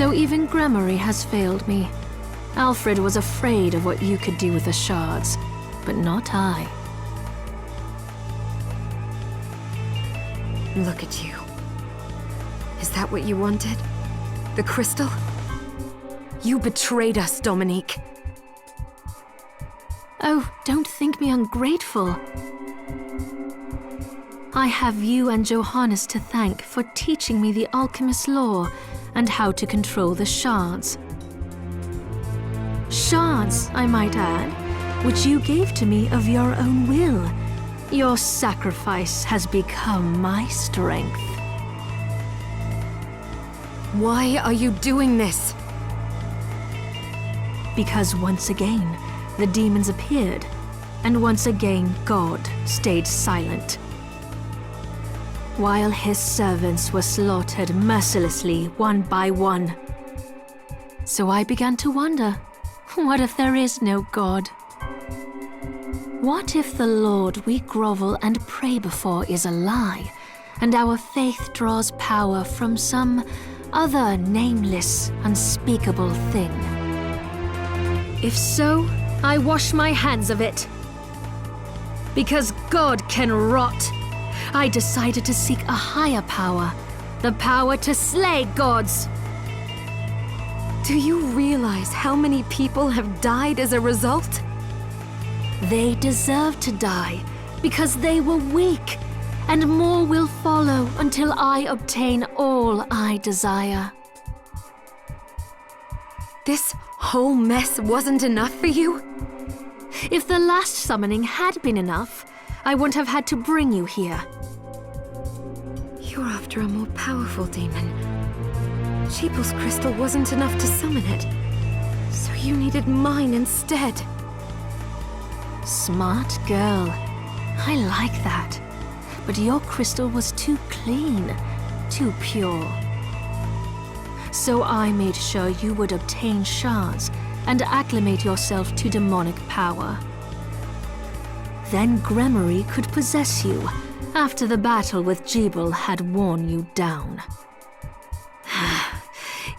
So even Gremory has failed me. Alfred was afraid of what you could do with the shards, but not I. Look at you. Is that what you wanted? The crystal? You betrayed us, Dominique. Oh, don't think me ungrateful. I have you and Johannes to thank for teaching me the alchemist's lore and how to control the shards. Shards, I might add, which you gave to me of your own will. Your sacrifice has become my strength. Why are you doing this? Because once again, the demons appeared, and once again God stayed silent. While his servants were slaughtered mercilessly one by one. So I began to wonder, what if there is no God? What if the Lord we grovel and pray before is a lie, and our faith draws power from some other nameless, unspeakable thing? If so, I wash my hands of it. Because God can rot, I decided to seek a higher power, the power to slay gods. Do you realize how many people have died as a result? They deserve to die because they were weak, and more will follow until I obtain all I desire. This whole mess wasn't enough for you? If the last summoning had been enough, I wouldn't have had to bring you here. You're after a more powerful demon. Sheeple's crystal wasn't enough to summon it, so you needed mine instead. Smart girl. I like that. But your crystal was too clean, too pure. So I made sure you would obtain shards and acclimate yourself to demonic power. Then Gremory could possess you after the battle with Jebel had worn you down.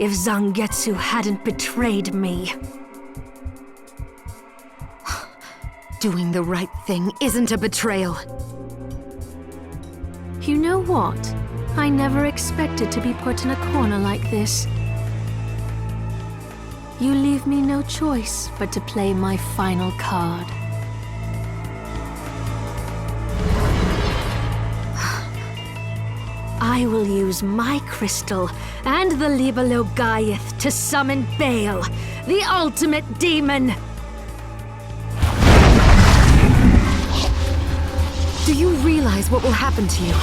If Zangetsu hadn't betrayed me. Doing the right thing isn't a betrayal. You know what? I never expected to be put in a corner like this. You leave me no choice but to play my final card. I will use my crystal and the Libelo Gaiath to summon Baal, the ultimate demon! Do you realize what will happen to you?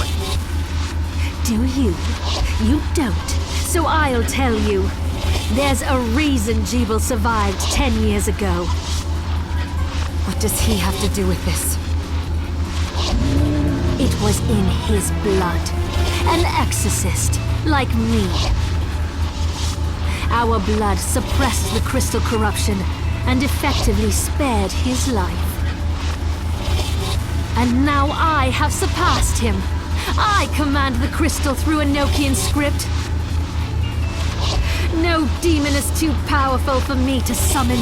Do you? You don't, so I'll tell you. There's a reason Jebel survived 10 years ago. What does he have to do with this? It was in his blood. An exorcist, like me. Our blood suppressed the crystal corruption and effectively spared his life. And now I have surpassed him. I command the crystal through Enochian script. No demon is too powerful for me to summon,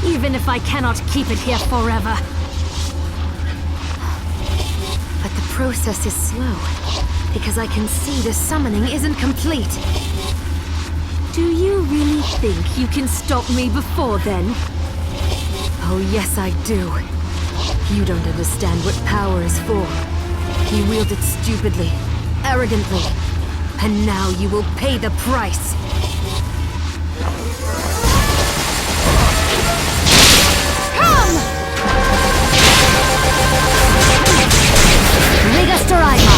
even if I cannot keep it here forever. But the process is slow, because I can see the summoning isn't complete. Do you really think you can stop me before then? Oh yes, I do. You don't understand what power is for. You wield it stupidly, arrogantly, and now you will pay the price. Come! Liga Storaima!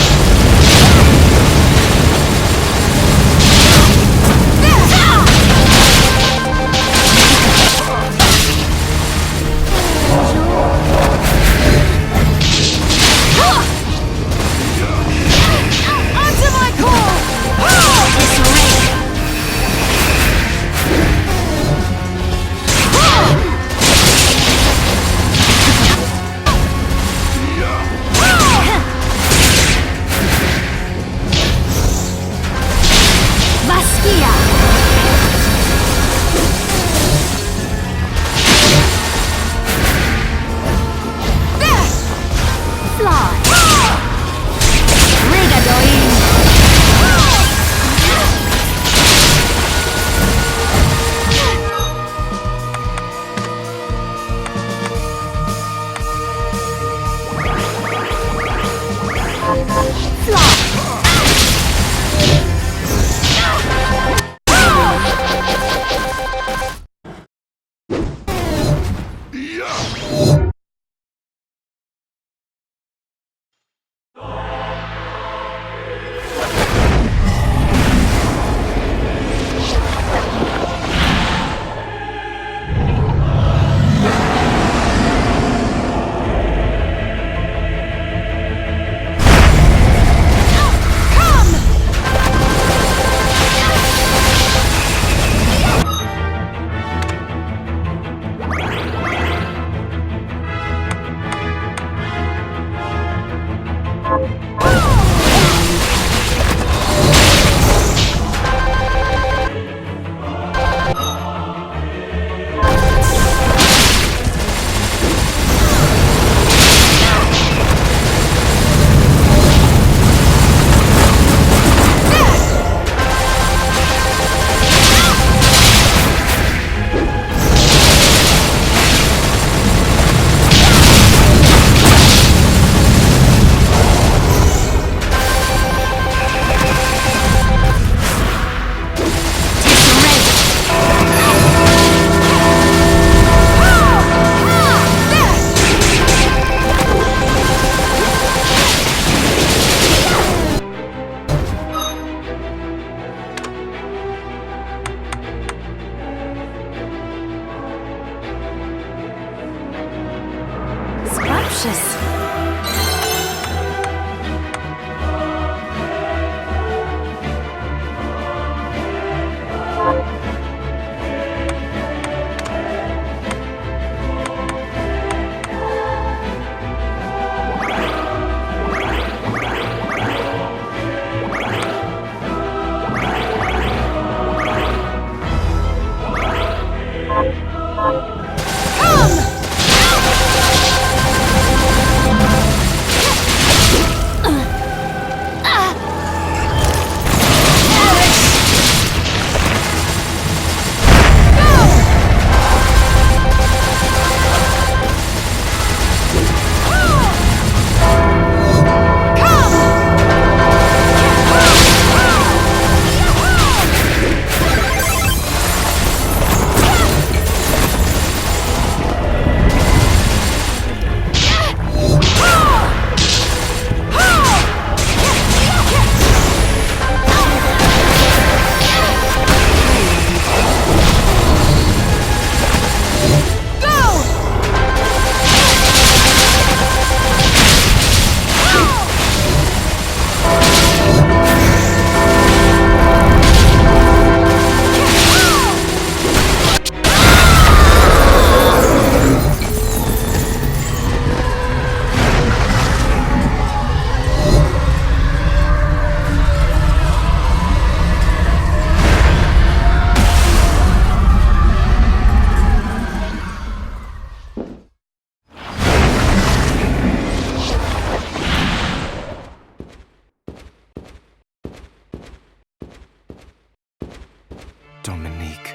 Dominique.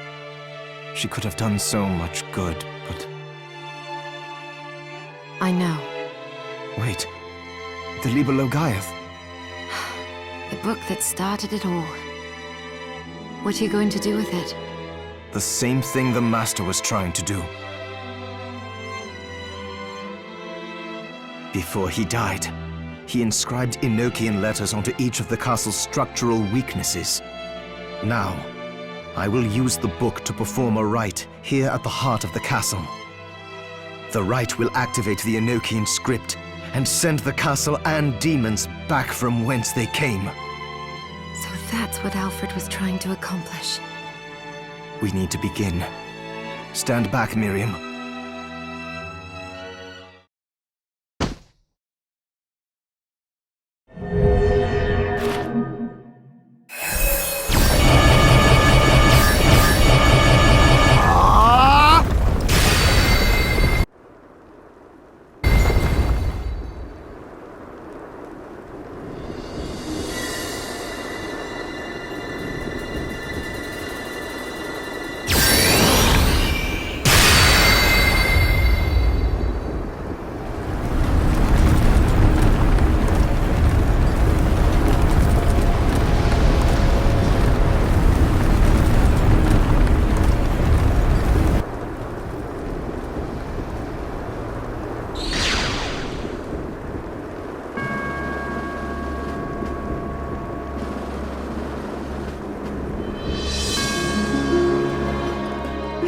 She could have done so much good, but... I know. Wait. The Liber Logaeth. The book that started it all. What are you going to do with it? The same thing the Master was trying to do. Before he died, he inscribed Enochian letters onto each of the castle's structural weaknesses. Now, I will use the book to perform a rite here at the heart of the castle. The rite will activate the Enochian script and send the castle and demons back from whence they came. So that's what Alfred was trying to accomplish. We need to begin. Stand back, Miriam.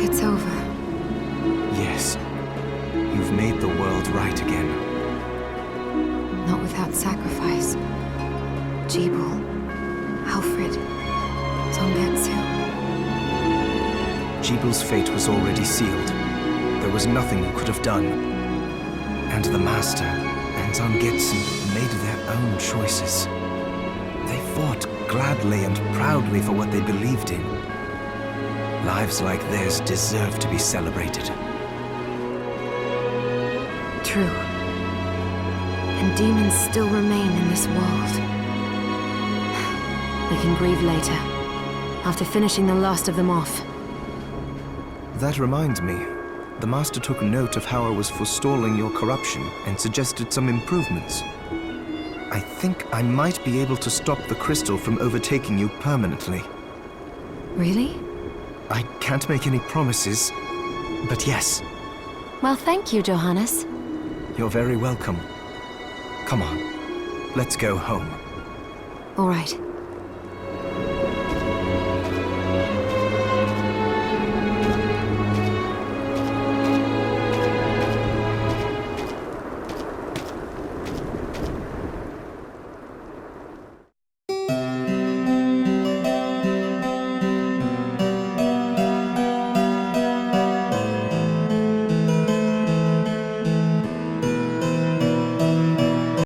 It's over. Yes. You've made the world right again. Not without sacrifice. Jeeble, Alfred, Zongetsu. Jeebel's fate was already sealed. There was nothing you could have done. And the Master and Zangetsu made their own choices. They fought gladly and proudly for what they believed in. Lives like theirs deserve to be celebrated. True. And demons still remain in this world. We can grieve later, after finishing the last of them off. That reminds me. The Master took note of how I was forestalling your corruption and suggested some improvements. I think I might be able to stop the crystal from overtaking you permanently. Really? I can't make any promises, but yes. Well, thank you, Johannes. You're very welcome. Come on, let's go home. All right.